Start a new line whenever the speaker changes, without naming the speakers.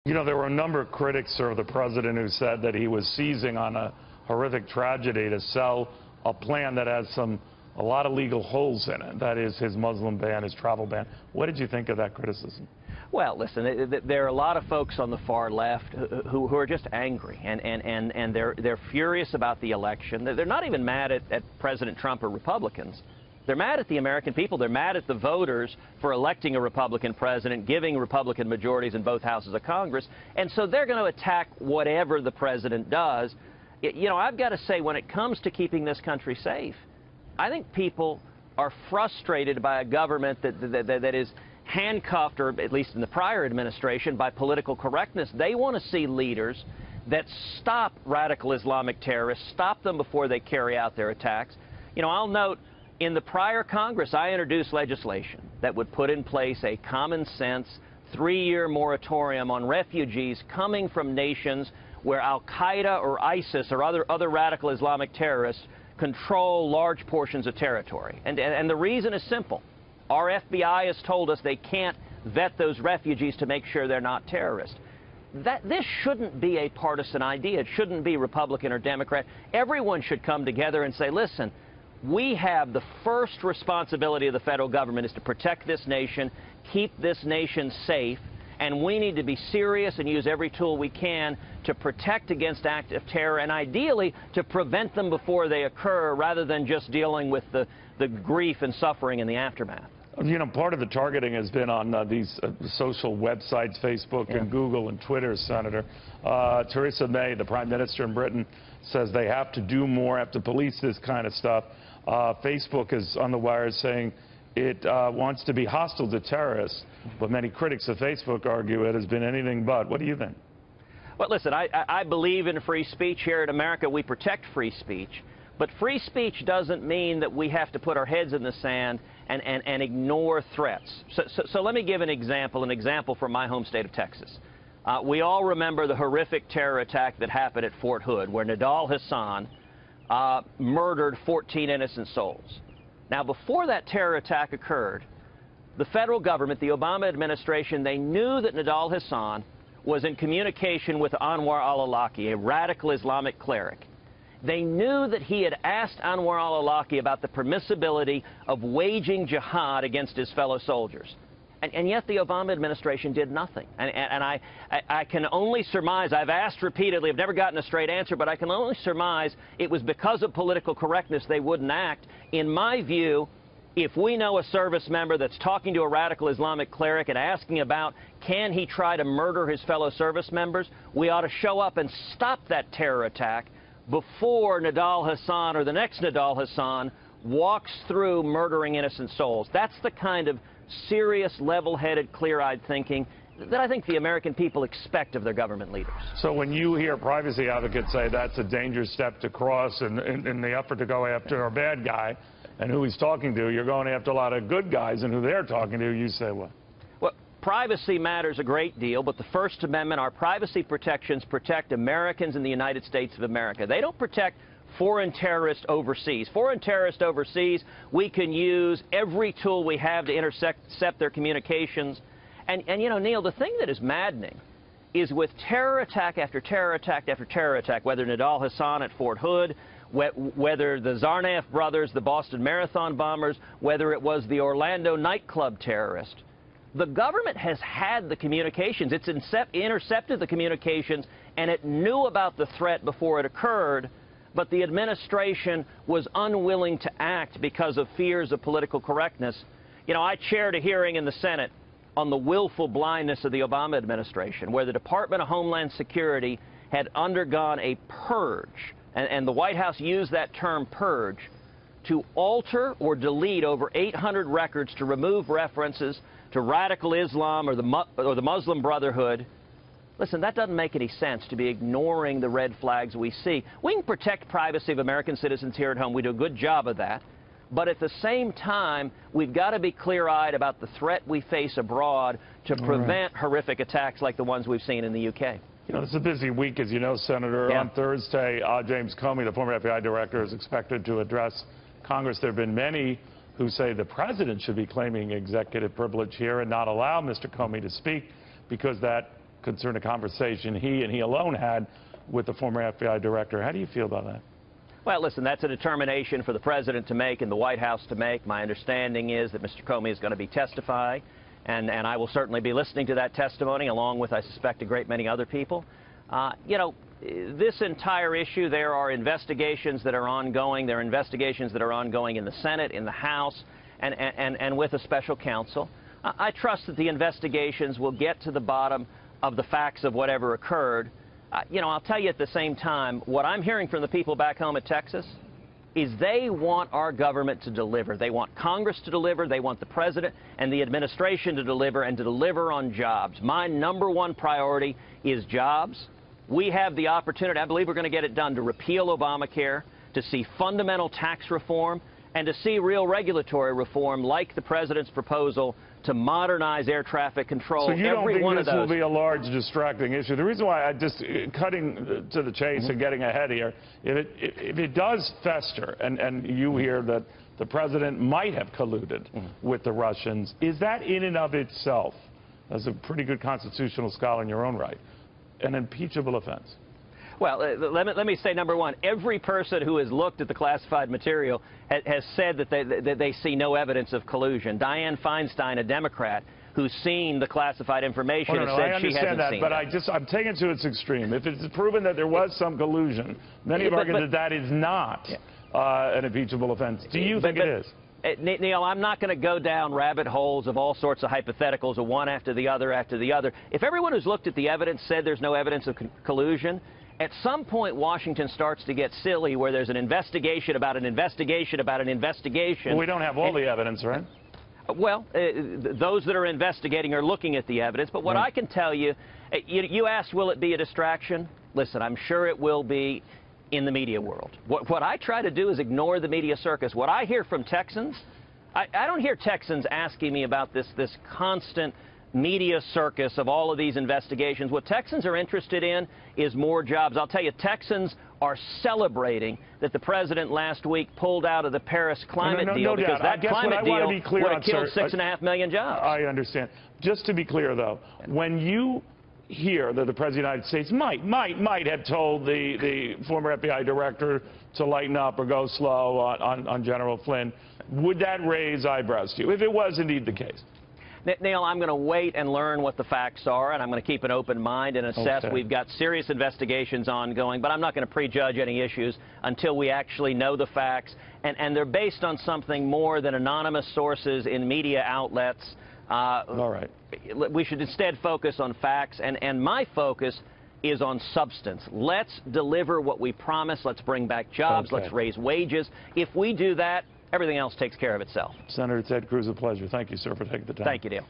You know, there were a number of critics of the president who said that he was seizing on a horrific tragedy to sell a plan that has a lot of legal holes in it. That is his Muslim ban, his travel ban. What did you think of that criticism?
Well, listen, there are a lot of folks on the far left who are just angry, and they're furious about the election. They're not even mad at President Trump or Republicans. They're mad at the American people. They're mad at the voters for electing a Republican president, giving Republican majorities in both houses of Congress. And so they're going to attack whatever the president does. You know, I've got to say, when it comes to keeping this country safe, I think people are frustrated by a government that is handcuffed, or at least in the prior administration, by political correctness. They want to see leaders that stop radical Islamic terrorists, stop them before they carry out their attacks. You know, I'll note, in the prior Congress, I introduced legislation that would put in place a common-sense 3-year moratorium on refugees coming from nations where Al-Qaeda or ISIS or other radical Islamic terrorists control large portions of territory. And the reason is simple. Our FBI has told us they can't vet those refugees to make sure they're not terrorists. This shouldn't be a partisan idea. It shouldn't be Republican or Democrat. Everyone should come together and say, listen, we have the first responsibility of the federal government is to protect this nation, keep this nation safe, and we need to be serious and use every tool we can to protect against acts of terror and ideally to prevent them before they occur rather than just dealing with the grief and suffering in the aftermath.
You know, part of the targeting has been on these social websites, Facebook and Google and Twitter, Senator. Theresa May, the Prime Minister in Britain, says they have to do more, have to police this kind of stuff. Facebook is on the wire saying it wants to be hostile to terrorists, but many critics of Facebook argue it has been anything but. What do you think?
Well, listen, I believe in free speech. Here in America, we protect free speech. But free speech doesn't mean that we have to put our heads in the sand and ignore threats. So let me give an example from my home state of Texas. We all remember the horrific terror attack that happened at Fort Hood, where Nidal Hasan murdered 14 innocent souls. Now, before that terror attack occurred, the federal government, the Obama administration, they knew that Nidal Hasan was in communication with Anwar al-Awlaki, a radical Islamic cleric. They knew that he had asked Anwar al-Awlaki about the permissibility of waging jihad against his fellow soldiers. And yet the Obama administration did nothing. And I can only surmise, I've asked repeatedly, I've never gotten a straight answer, but I can only surmise it was because of political correctness they wouldn't act. In my view, if we know a service member that's talking to a radical Islamic cleric and asking about can he try to murder his fellow service members, we ought to show up and stop that terror attack before Nidal Hasan or the next Nidal Hasan walks through murdering innocent souls. That's the kind of serious, level-headed, clear-eyed thinking that I think the American people expect of their government leaders.
So when you hear privacy advocates say that's a dangerous step to cross in the effort to go after a bad guy and who he's talking to, you're going after a lot of good guys and who they're talking to, you say what?
Well, privacy matters a great deal, but the First Amendment, our privacy protections protect Americans in the United States of America. They don't protect foreign terrorists overseas. Foreign terrorists overseas, we can use every tool we have to intercept their communications. And you know, Neil, the thing that is maddening is with terror attack after terror attack after terror attack, whether Nidal Hasan at Fort Hood, whether the Zarnaf brothers, the Boston Marathon bombers, whether it was the Orlando nightclub terrorist, the government has had the communications. It's intercepted the communications, and it knew about the threat before it occurred, but the administration was unwilling to act because of fears of political correctness. You know, I chaired a hearing in the Senate on the willful blindness of the Obama administration, where the Department of Homeland Security had undergone a purge, and the White House used that term purge to alter or delete over 800 records to remove references to radical Islam or the Muslim Brotherhood. Listen, that doesn't make any sense to be ignoring the red flags we see. We can protect privacy of American citizens here at home. We do a good job of that. But at the same time, we've got to be clear-eyed about the threat we face abroad to prevent horrific attacks like the ones we've seen in the UK.
You know, it's a busy week, as you know, Senator. On Thursday, James Comey, the former FBI director, is expected to address Congress. There have been many who say the president should be claiming executive privilege here and not allow Mr. Comey to speak because that concerned a conversation he and he alone had with the former FBI director. How do you feel about that?
Well, listen, that's a determination for the president to make and the White House to make. My understanding is that Mr. Comey is going to be testifying, and I will certainly be listening to that testimony, along with, I suspect, a great many other people. You know, this entire issue, there are investigations that are ongoing. There are investigations that are ongoing in the Senate, in the House, and with a special counsel. I trust that the investigations will get to the bottom of the facts of whatever occurred. You know, I'll tell you at the same time, what I'm hearing from the people back home in Texas is they want our government to deliver. They want Congress to deliver. They want the president and the administration to deliver, and to deliver on jobs. My #1 priority is jobs. We have the opportunity, I believe we're going to get it done, to repeal Obamacare, to see fundamental tax reform, and to see real regulatory reform like the president's proposal to modernize air traffic control.
So you don't think this will be a large distracting issue? The reason why I just, cutting to the chase and getting ahead here, if it does fester and you hear that the president might have colluded with the Russians, is that in and of itself, as a pretty good constitutional scholar in your own right, an impeachable offense?
Well, let me say, #1, every person who has looked at the classified material has said that they see no evidence of collusion. Dianne Feinstein, a Democrat, who's seen the classified information, has said she hasn't seen it.
But I'm taking it to its extreme. If it's proven that there was some collusion, many have argued that that is not an impeachable offense. Do you think it is?
Neil, I'm not going to go down rabbit holes of all sorts of hypotheticals, of one after the other after the other. If everyone who's looked at the evidence said there's no evidence of collusion, at some point Washington starts to get silly, where there's an investigation about an investigation about an investigation.
Well, we don't have all the evidence, right?
Well, those that are investigating are looking at the evidence. But what I can tell you, you asked, will it be a distraction? Listen, I'm sure it will be in the media world. What I try to do is ignore the media circus. What I hear from Texans, I don't hear Texans asking me about this constant media circus of all of these investigations. What Texans are interested in is more jobs. I'll tell you, Texans are celebrating that the president last week pulled out of the Paris climate deal, because that climate deal would have killed 6.5 million jobs.
I understand. Just to be clear, though, when you hear that the President of the United States might have told the former FBI director to lighten up or go slow on General Flynn, would that raise eyebrows to you, if it was indeed the case?
Neil, I'm going to wait and learn what the facts are, and I'm going to keep an open mind and assess. We've got serious investigations ongoing, but I'm not going to prejudge any issues until we actually know the facts, and they're based on something more than anonymous sources in media outlets.
All right.
We should instead focus on facts, and my focus is on substance. Let's deliver what we promise. Let's bring back jobs. Let's raise wages. If we do that, everything else takes care of itself.
Senator Ted Cruz, a pleasure. Thank you, sir, for taking the time.
Thank you, Neil.